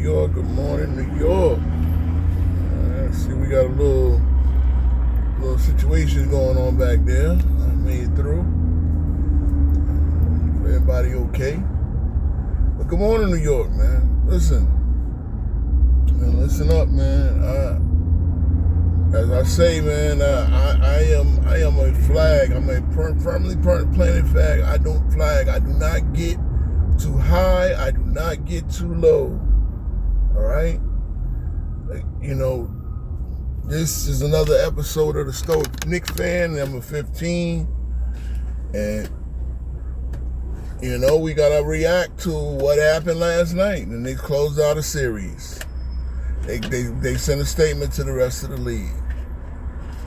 York. Good morning, New York. See, we got a little situation going on back there. I made it through. Everybody okay? But good morning, New York, man. Listen up, man. As I say, man, I am a flag. I'm a firmly planted flag. I don't flag. I do not get too high. I do not get too low. All right? This is another episode of the Stoic Knicks fan, number 15. And, we got to react to what happened last night. The Knicks closed out a series. They sent a statement to the rest of the league.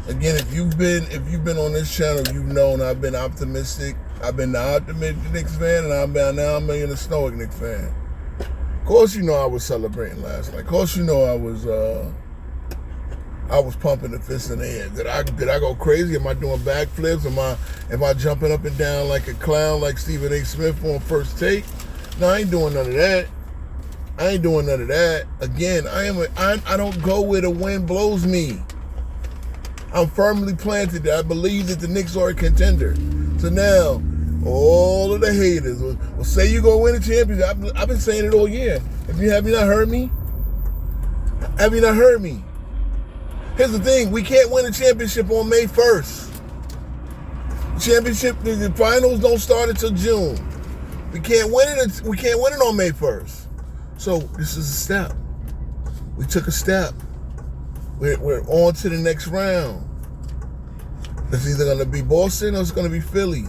Again, if you've been on this channel, you've known I've been optimistic. I've been the optimistic Knicks fan, and now I'm a Stoic Knicks fan. Of course, I was celebrating last night. Of course, I was pumping the fist in the air. Did I go crazy? Am I doing backflips? Am I jumping up and down like a clown, like Stephen A. Smith on First Take? No, I ain't doing none of that. Again, I don't go where the wind blows me. I'm firmly planted. I believe that the Knicks are a contender. So now, all of the haters will say you're going to win a championship. I've been saying it all year. Have you not heard me? Here's the thing. We can't win a championship on May 1st. The finals don't start until June. We can't win it on May 1st. So this is a step. We took a step. We're on to the next round. It's either going to be Boston or it's going to be Philly.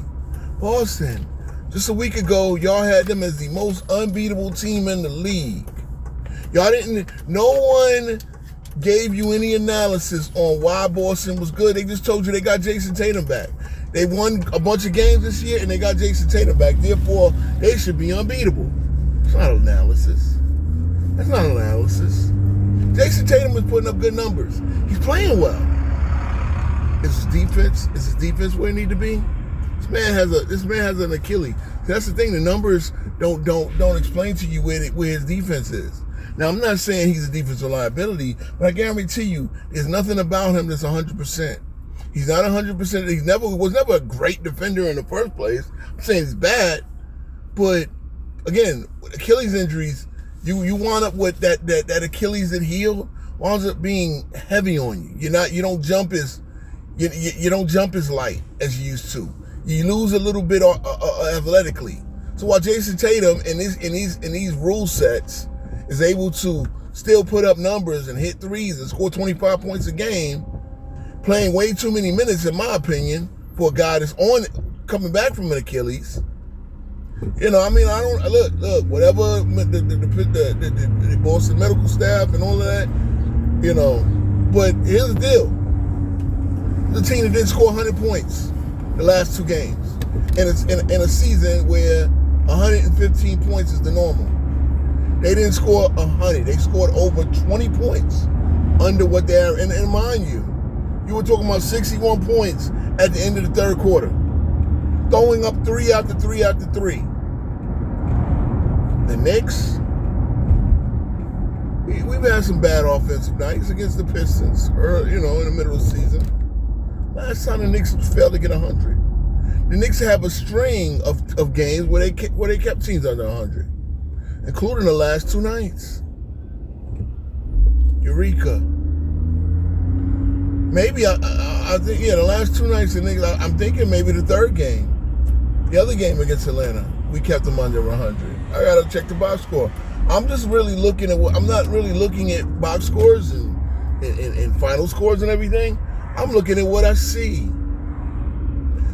Boston. Just a week ago, y'all had them as the most unbeatable team in the league. No one gave you any analysis on why Boston was good. They just told you they got Jason Tatum back. They won a bunch of games this year and they got Jason Tatum back. Therefore, they should be unbeatable. It's not analysis. That's not analysis. Jason Tatum is putting up good numbers. He's playing well. Is his defense where it need to be? This man has an Achilles. That's the thing. The numbers don't explain to you where his defense is. Now, I'm not saying he's a defensive liability, but I guarantee you, there's nothing about him that's 100%. He's not 100%. He was never a great defender in the first place. I'm saying he's bad, but again, with Achilles injuries, you wind up with that Achilles that healed winds up being heavy on you. You don't jump as light as you used to. You lose a little bit athletically. So while Jason Tatum in these rule sets is able to still put up numbers and hit threes and score 25 points a game, playing way too many minutes, in my opinion, for a guy that's coming back from an Achilles. I don't look whatever the Boston medical staff and all of that, but here's the deal. The team that didn't score 100 points the last two games, and it's in a season where 115 points is the normal. They didn't score 100. They scored over 20 points under what they're. And mind you were talking about 61 points at the end of the third quarter, throwing up three after three after three. The Knicks, we've had some bad offensive nights against the Pistons, in the middle of the season. Last time the Knicks failed to get 100. The Knicks have a string of games where they kept teams under 100, including the last two nights. Eureka. Maybe I think the last two nights the Knicks. I'm thinking maybe the third game, the other game against Atlanta, we kept them under 100. I gotta check the box score. I'm just really looking at I'm not really looking at box scores and final scores and everything. I'm looking at what I see.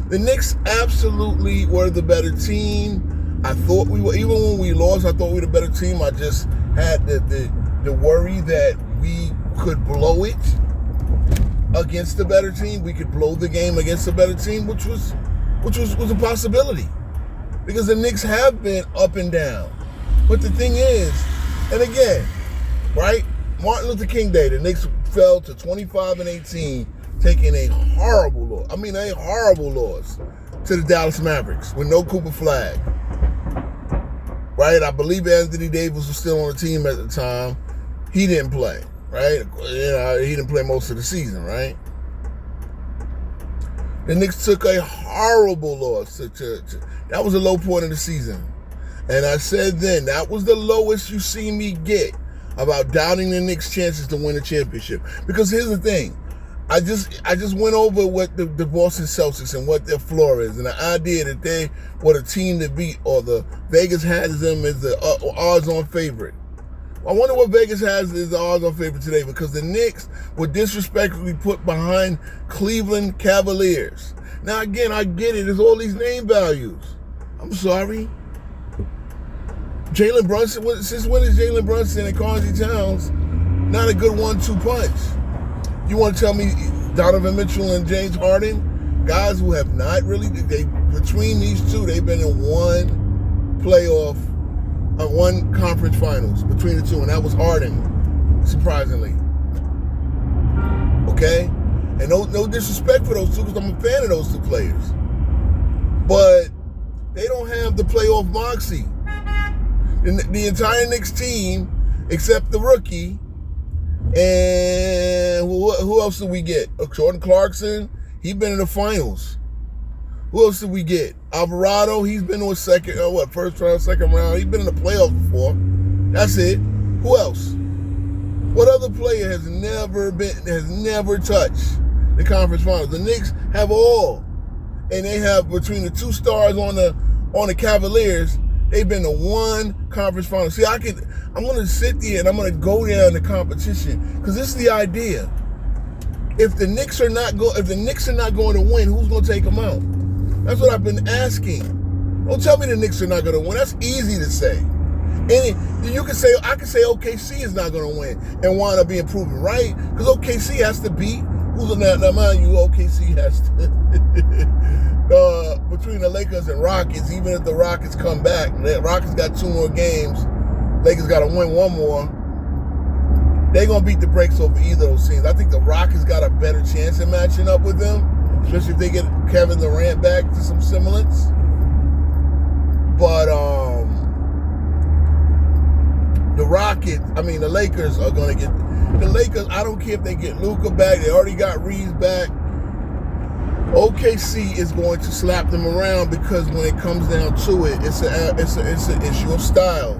The Knicks absolutely were the better team. I thought we were, even when we lost, I thought we were the better team. I just had the worry that we could blow it against the better team. We could blow the game against the better team, which was a possibility. Because the Knicks have been up and down. But the thing is, and again, right? Martin Luther King Day, the Knicks fell to 25-18, taking a horrible loss. A horrible loss to the Dallas Mavericks with no Cooper Flag. right? I believe Anthony Davis was still on the team at the time. He didn't play, right? He didn't play most of the season, right? The Knicks took a horrible loss. That was a low point of the season. And I said then, that was the lowest you see me get about doubting the Knicks' chances to win a championship. Because here's the thing. I just went over what the Boston Celtics and what their floor is, and the idea that they were the team to beat, or the Vegas has them as the odds-on favorite. I wonder what Vegas has as the odds-on favorite today, because the Knicks were disrespectfully put behind Cleveland Cavaliers. Now again, I get it. There's all these name values. I'm sorry. Jalen Brunson. Since when is Jalen Brunson and Carl Towns not a good 1-2 punch? You want to tell me Donovan Mitchell and James Harden, guys who have not really, between these two, they've been in one conference finals between the two, and that was Harden, surprisingly. Okay? And no disrespect for those two, because I'm a fan of those two players. But they don't have the playoff moxie. The entire Knicks team, except the rookie, and who else did we get? Jordan Clarkson, he's been in the finals. Who else did we get? Alvarado, he's been to a first round, second round. He's been in the playoffs before. That's it. Who else? What other player has never touched the conference finals? The Knicks have all. And they have, between the two stars on the Cavaliers, they've been to one conference final. See, I'm going to sit there and I'm going to go down the competition, because this is the idea. If the Knicks are not going to win, who's going to take them out? That's what I've been asking. Don't tell me the Knicks are not going to win. That's easy to say. And I can say OKC is not going to win and wind up being proven right, because OKC has to beat. Who's on that? Now, mind you, OKC has to. Between the Lakers and Rockets, even if the Rockets come back, the Rockets got 2 more games. Lakers got to win 1 more. They're going to beat the brakes over either of those teams. I think the Rockets got a better chance of matching up with them, especially if they get Kevin Durant back to some semblance. But the Lakers are going to get. The Lakers, I don't care if they get Luka back. They already got Reeves back. OKC is going to slap them around, because when it comes down to it, it's an issue of style.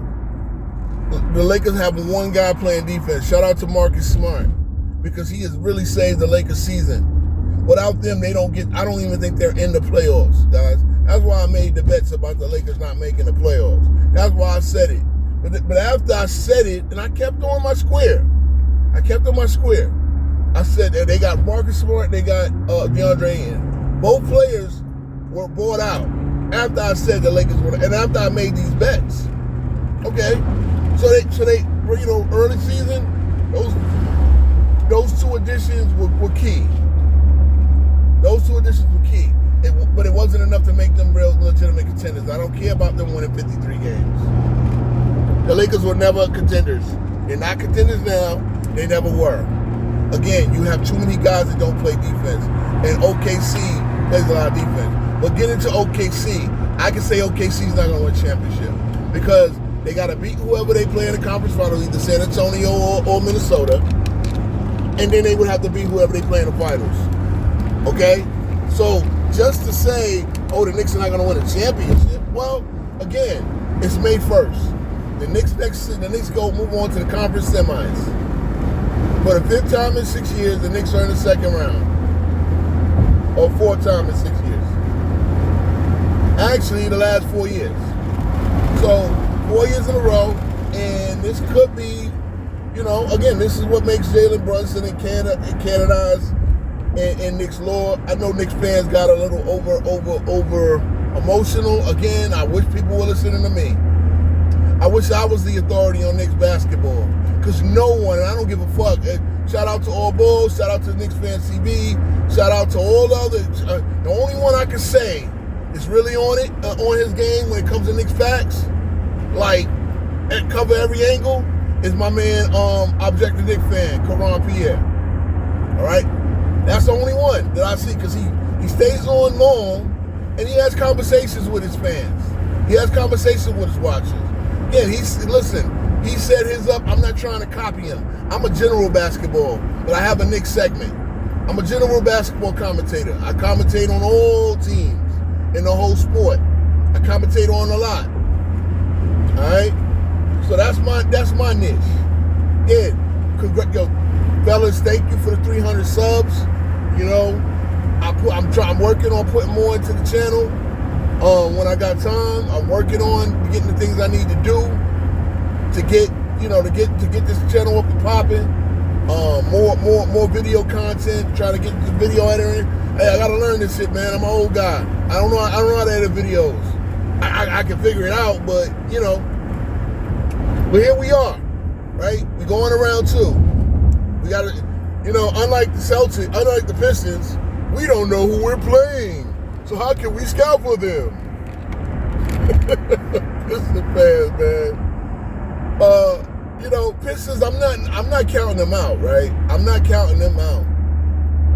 The Lakers have one guy playing defense. Shout out to Marcus Smart, because he has really saved the Lakers season. Without them, I don't even think they're in the playoffs, guys. That's why I made the bets about the Lakers not making the playoffs. That's why I said it. But after I said it, and I kept on my square. I said that they got Marcus Smart, they got DeAndre Ayton. Both players were bought out after I said the Lakers were, and after I made these bets. Okay, so they early season, those 2 additions were key. Those 2 additions were key, but it wasn't enough to make them real legitimate contenders. I don't care about them winning 53 games. The Lakers were never contenders. They're not contenders now. They never were. Again, you have too many guys that don't play defense. And OKC plays a lot of defense. But get into OKC, I can say OKC's not going to win a championship, because they got to beat whoever they play in the conference finals, either San Antonio or Minnesota. And then they would have to beat whoever they play in the finals. Okay? So just to say, the Knicks are not going to win a championship, well, again, it's May 1st. The Knicks move on to the conference semis. For the 5th time in 6 years, the Knicks are in the second round. Or 4th time in 6 years. Actually, the last 4 years. So, 4 years in a row, and this could be, again, this is what makes Jalen Brunson and Canada's and Knicks lore. I know Knicks fans got a little over emotional. Again, I wish people were listening to me. I wish I was the authority on Knicks basketball, because no one, and I don't give a fuck. Shout out to All Bulls, shout out to Knicks Fan CB, shout out to all the others. The only one I can say is really on his game when it comes to Knicks facts, and cover every angle, is my man, Objective Knicks fan, Karan Pierre. All right? That's the only one that I see, because he stays on long, and he has conversations with his fans. He has conversations with his watchers. Again, he set his up. I'm not trying to copy him. I'm a general basketball, but I have a Knicks segment. I'm a general basketball commentator. I commentate on all teams in the whole sport. I commentate on a lot. All right, so that's my niche. Yeah, fellas, thank you for the 300 subs. You know, I'm working on putting more into the channel. When I got time, I'm working on getting the things I need to do to get this channel up and popping. More video content. Trying to get the video editing. Hey, I gotta learn this shit, man. I'm an old guy. I don't know how to edit videos. I can figure it out, but but here we are, right? We going around two. We gotta, unlike the Celtics, unlike the Pistons, we don't know who we're playing. So how can we scout for them? Pistons fans, man. Pistons, I'm not counting them out, right? I'm not counting them out.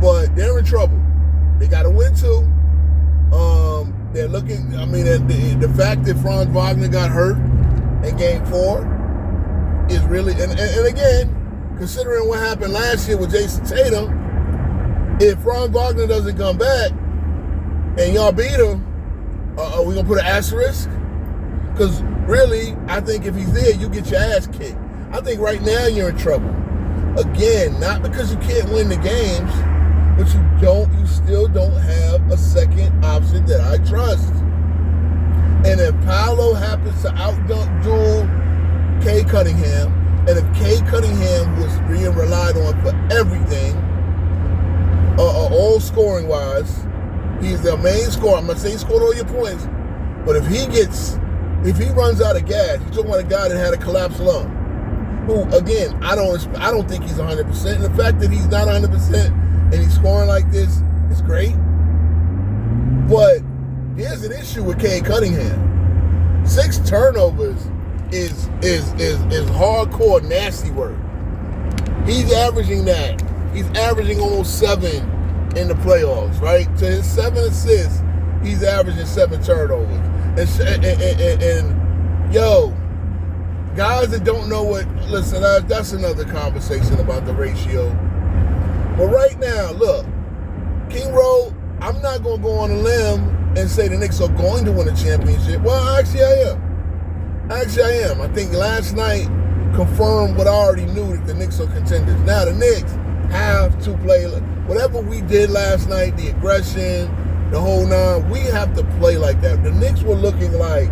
But they're in trouble. They gotta win too. They're looking, the fact that Franz Wagner got hurt in game 4 is really, and again, considering what happened last year with Jason Tatum, if Franz Wagner doesn't come back and y'all beat him, are we gonna put an asterisk? Because really, I think if he's there, you get your ass kicked. I think right now you're in trouble. Again, not because you can't win the games, but you still don't have a second option that I trust. And if Paolo happens to outduel Kay Cunningham, and if Kay Cunningham was being relied on for everything, all scoring wise, he's the main scorer. I'm not saying he scored all your points, but if he runs out of gas, you're talking about a guy that had a collapsed lung, who, again, I don't think he's 100%. And the fact that he's not 100% and he's scoring like this is great. But there's an issue with Kay Cunningham. 6 turnovers is hardcore nasty work. He's averaging that. He's averaging almost 7 in the playoffs, right? To his 7 assists, he's averaging 7 turnovers. And yo, guys that don't know listen, that's another conversation about the ratio. But right now, look, King Road, I'm not going to go on a limb and say the Knicks are going to win a championship. Well, actually I am. I think last night confirmed what I already knew, that the Knicks are contenders. Now, the Knicks have to play, whatever we did last night, the aggression, the whole 9, we have to play like that. The Knicks were looking like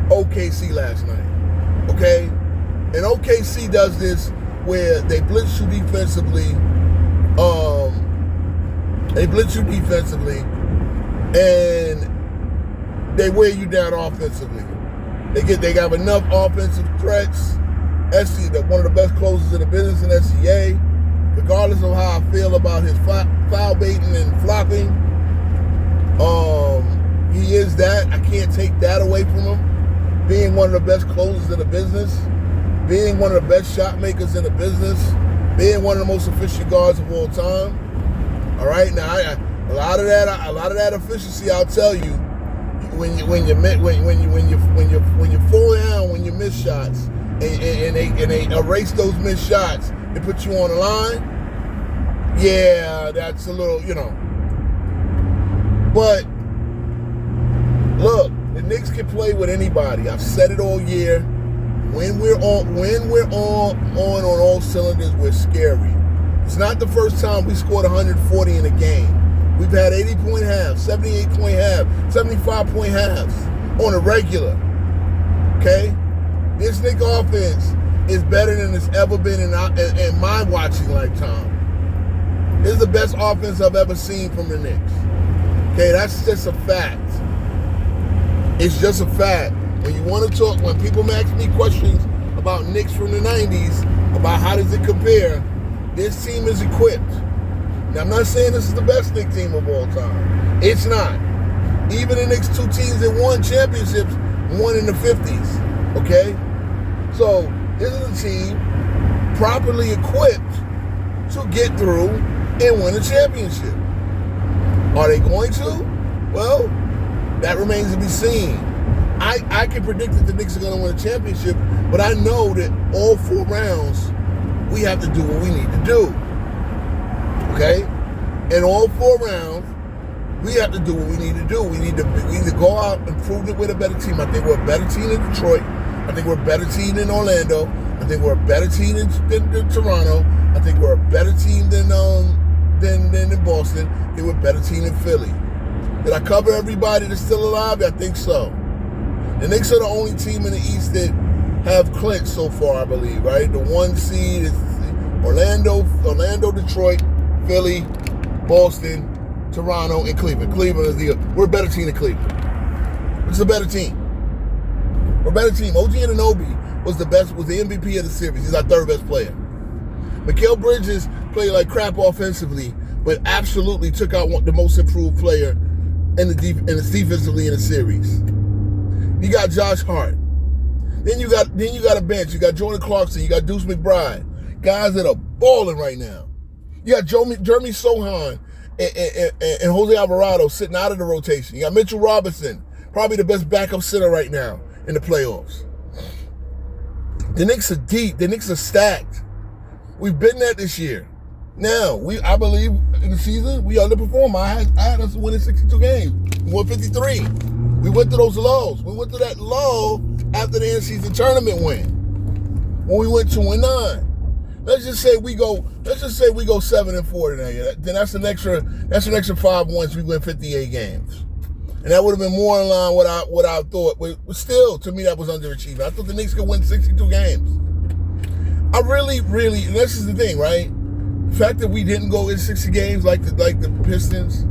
OKC last night, okay? And OKC does this where they blitz you defensively, and they wear you down offensively. They have enough offensive threats. SC, one of the best closers in the business in SCA, regardless of how I feel about his foul baiting and flopping. He is that. I can't take that away from him. Being one of the best closers in the business, being one of the best shot makers in the business, being one of the most efficient guards of all time. All right, now a lot of that efficiency, I'll tell you, when you fall down, when you miss shots, and they erase those missed shots and put you on the line. Yeah, that's a little, But look, the Knicks can play with anybody. I've said it all year. When we're on all cylinders, we're scary. It's not the first time we scored 140 in a game. We've had 80-point halves, 78-point halves, 75-point halves on a regular. Okay? This Knicks offense is better than it's ever been in my watching lifetime. This is the best offense I've ever seen from the Knicks. Okay, that's just a fact. It's just a fact. When you want to talk, when people ask me questions about Knicks from the 90s, about how does it compare, this team is equipped. Now, I'm not saying this is the best Knicks team of all time. It's not. Even the Knicks 2 teams that won championships won in the 50s. Okay? So, this is a team properly equipped to get through and win a championship. Are they going to? Well, that remains to be seen. I can predict that the Knicks are going to win a championship, but I know that all 4 rounds, we have to do what we need to do. Okay? In all 4 rounds, we have to do what we need to do. We need to go out and prove that we're a better team. I think we're a better team than Detroit. I think we're a better team than Orlando. I think we're a better team than Toronto. I think we're a better team than in Boston. I think we're a better team than Philly. Did I cover everybody that's still alive? I think so. The Knicks are the only team in the East that have clinched so far, I believe, right? The 1 seed is Orlando, Detroit, Philly, Boston, Toronto, and Cleveland. Cleveland is we're a better team than Cleveland. It's a better team. We're a better team. OG Anunoby was the MVP of the series. He's our 3rd best player. Mikal Bridges played like crap offensively, but absolutely took out the most improved player in the defensively in the series. You got Josh Hart. Then you got a bench. You got Jordan Clarkson. You got Deuce McBride. Guys that are balling right now. You got Jeremy Sohan and Jose Alvarado sitting out of the rotation. You got Mitchell Robinson, probably the best backup center right now in the playoffs. The Knicks are deep. The Knicks are stacked. We've been there this year. Now, I believe in the season, we underperformed. I had us winning 62 games. We won 53. We went through those lows. We went through that low after the end-season tournament win, when we went 2-9. Let's just say we go 7-4 today. Then that's an extra 5 wins. We win 58 games, and that would have been more in line with what I thought. But still, to me, that was underachieving. I thought the Knicks could win 62 games. I really, and this is the thing, right? The fact that we didn't go in 60 games like the Pistons,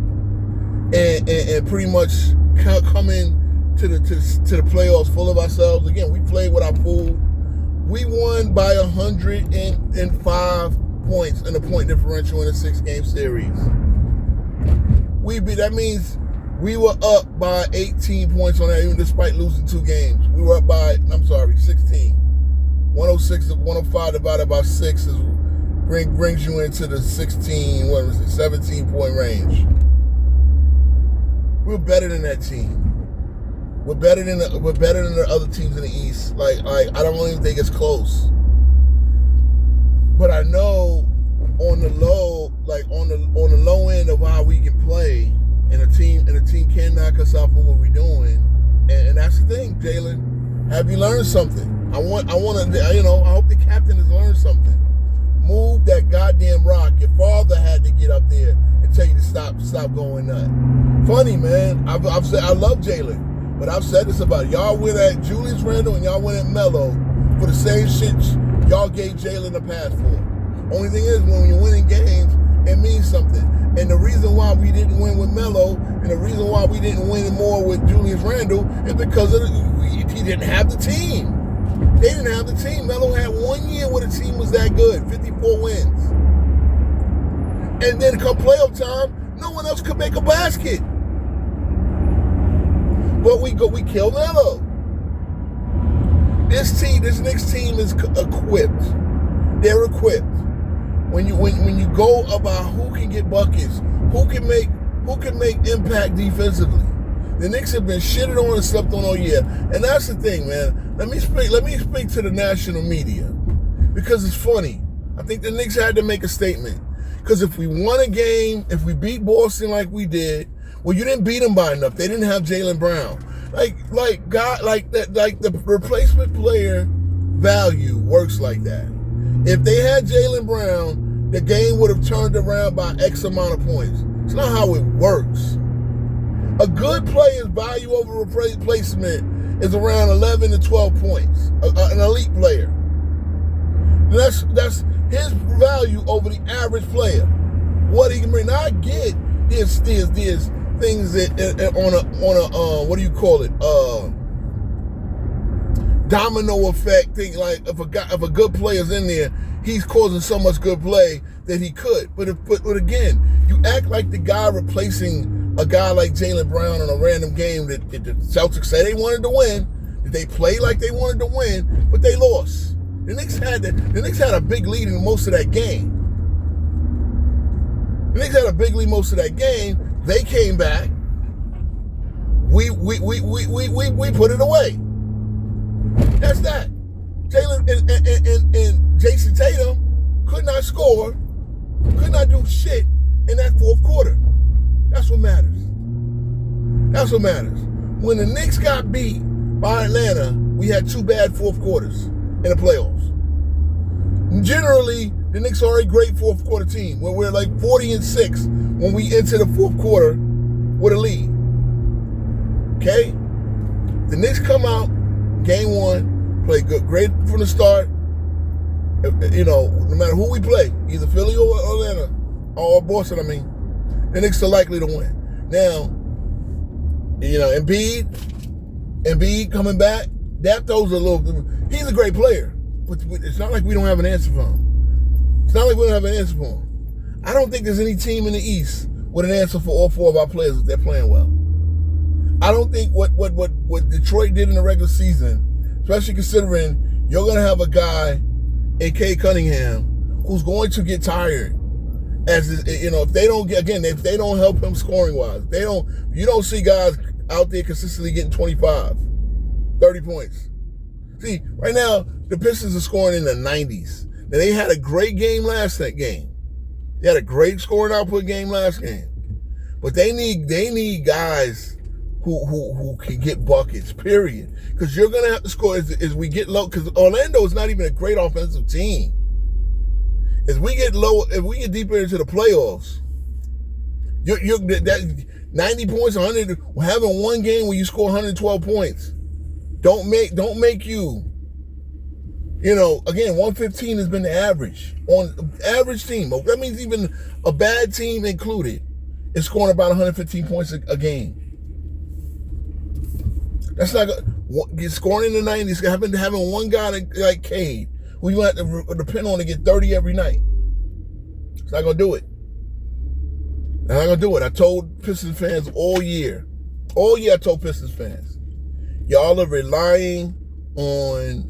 and pretty much come in to the playoffs full of ourselves. Again, we played with our food. We won by 105 points in a point differential in a 6-game series. That means we were up by 18 points on that, even despite losing 2 games. We were up by 16. 106 to 105 divided by 6 brings you into the 17-point range. We're better than that team. We're better than the other teams in the East. Like I don't even think it's close. But I know on the low end of how we can play, and a team can knock us out for what we're doing. And that's the thing, Jalen. Have you learned something? I hope the captain has learned something. Move that goddamn rock. Your father had to get up there and tell you to stop going nuts. Funny, man. I've said I love Jalen, but I've said this about it. Y'all win at Julius Randle and y'all win at Melo for the same shit y'all gave Jalen a pass for. Only thing is, when you're winning games, it means something. And the reason why we didn't win with Melo, and the reason why we didn't win more with Julius Randle, is because he didn't have the team. They didn't have the team. Melo had 1 year where the team was that good, 54 wins. And then come playoff time, no one else could make a basket. But we kill Melo. This Knicks team is equipped. They're equipped. When you go about who can get buckets, who can make impact defensively. The Knicks have been shitted on and slept on all year. And that's the thing, man. Let me speak to the national media, because it's funny. I think the Knicks had to make a statement. Because if we won a game, if we beat Boston like we did, well, you didn't beat them by enough. They didn't have Jaylen Brown. The replacement player value works like that. If they had Jaylen Brown, the game would have turned around by X amount of points. It's not how it works. A good player's value over replacement is around 11 to 12 points. An elite player. That's his value over the average player. What he can bring. Now I get there's things that on a what do you call it? Domino effect thing. Like if a good player's in there, he's causing so much good play that he could. But again, you act like the guy replacing a guy like Jaylen Brown in a random game that the Celtics say they wanted to win, that they played like they wanted to win, but they lost. The Knicks had a big lead in most of that game. The Knicks had a big lead most of that game. They came back, we put it away. That's that. Jalen and Jason Tatum could not score, could not do shit in that fourth quarter. That's what matters. That's what matters. When the Knicks got beat by Atlanta, we had 2 bad fourth quarters in the playoffs. Generally, the Knicks are a great fourth quarter team where we're like 40-6 when we enter the fourth quarter with a lead. Okay? The Knicks come out, game 1, play good, great from the start. You know, no matter who we play, either Philly or Atlanta, or Boston, the Knicks are likely to win. Now, you know, Embiid coming back, that throws a little, he's a great player. But it's not like we don't have an answer for him. It's not like we don't have an answer for him. I don't think there's any team in the East with an answer for all 4 of our players if they're playing well. I don't think what Detroit did in the regular season, especially considering you're going to have a guy in Cade Cunningham who's going to get tired. As you know, if they don't help him scoring wise, you don't see guys out there consistently getting 25, 30 points. See, right now, the Pistons are scoring in the 90s. Now, they had a great game last game. They had a great scoring output game last game. But they need guys who can get buckets, period. Because you're going to have to score as we get low. Because Orlando is not even a great offensive team. As we get low, if we get deeper into the playoffs, that 90 points, 100, having one game where you score 112 points. Don't make you, you know, again, 115 has been the average on average team. That means even a bad team included is scoring about 115 points a game. That's not scoring in the 90s. Having one guy like Cade, who you have to depend on to get 30 every night. It's not gonna do it. It's not gonna do it. I told Pistons fans all year. I told Pistons fans. Y'all are relying on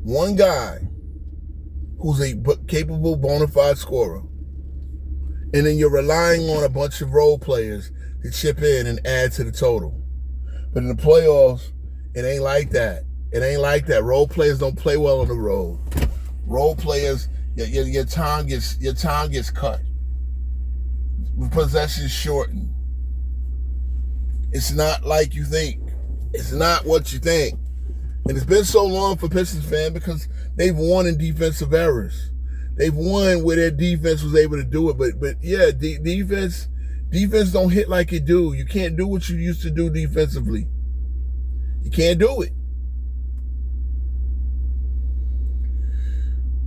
one guy who's a capable, bona fide scorer. And then you're relying on a bunch of role players to chip in and add to the total. But in the playoffs, it ain't like that. It ain't like that. Role players don't play well on the road. Role players, your time gets cut. Possessions shortened. It's not like you think. It's not what you think. And it's been so long for Pistons fans because they've won in defensive errors. They've won where their defense was able to do it. But yeah, defense don't hit like it do. You can't do what you used to do defensively. You can't do it.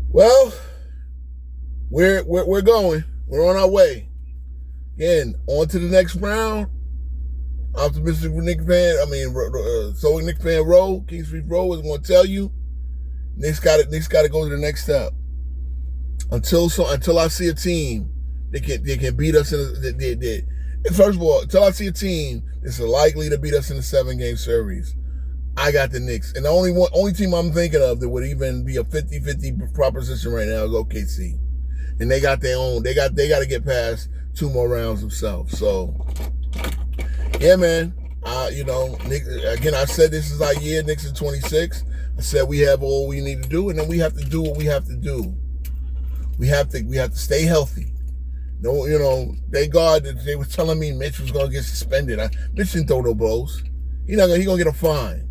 Well, we're going. We're on our way. Again, on to the next round. Optimistic Knicks fan, Stoic Knicks fan Rowe, King Street Rowe is going to tell you, Knicks got to go to the next step. Until I see a team they can beat us first of all, until I see a team that's likely to beat us in a 7-game series, I got the Knicks. And the only team I'm thinking of that would even be a 50-50 proposition right now is OKC. And they got their own. They got to get past 2 more rounds themselves. So yeah, man. Knicks, again, I said this is our year, Knicks in 26. I said we have all we need to do, and then we have to do what we have to do. We have to stay healthy. No, thank God that they were telling me Mitch was gonna get suspended. Mitch didn't throw no blows. He gonna get a fine.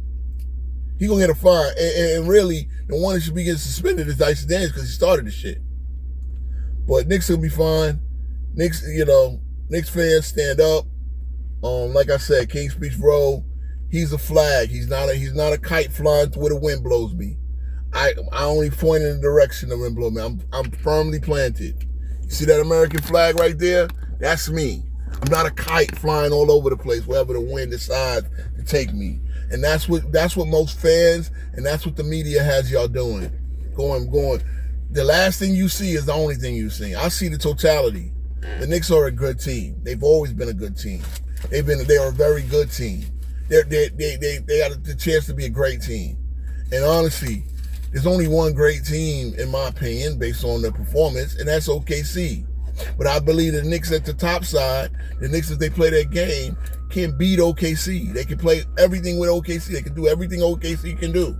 He gonna get a fine. And really, the one that should be getting suspended is Dyson Daniels because he started the shit. But Knicks will be fine. Knicks fans stand up. Like I said, King Speech Road, he's a flag. He's not a kite flying to where the wind blows me. I only point in the direction the wind blows me. I'm firmly planted. You see that American flag right there? That's me. I'm not a kite flying all over the place wherever the wind decides to take me. And that's what most fans and that's what the media has y'all doing. Going. The last thing you see is the only thing you see. I see the totality. The Knicks are a good team. They've always been a good team. They are a very good team. They got the chance to be a great team. And honestly, there's only one great team, in my opinion, based on their performance, and that's OKC. But I believe the Knicks at the top side, the Knicks, if they play their game, can beat OKC. They can play everything with OKC. They can do everything OKC can do.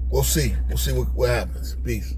We'll see. We'll see what happens. Peace.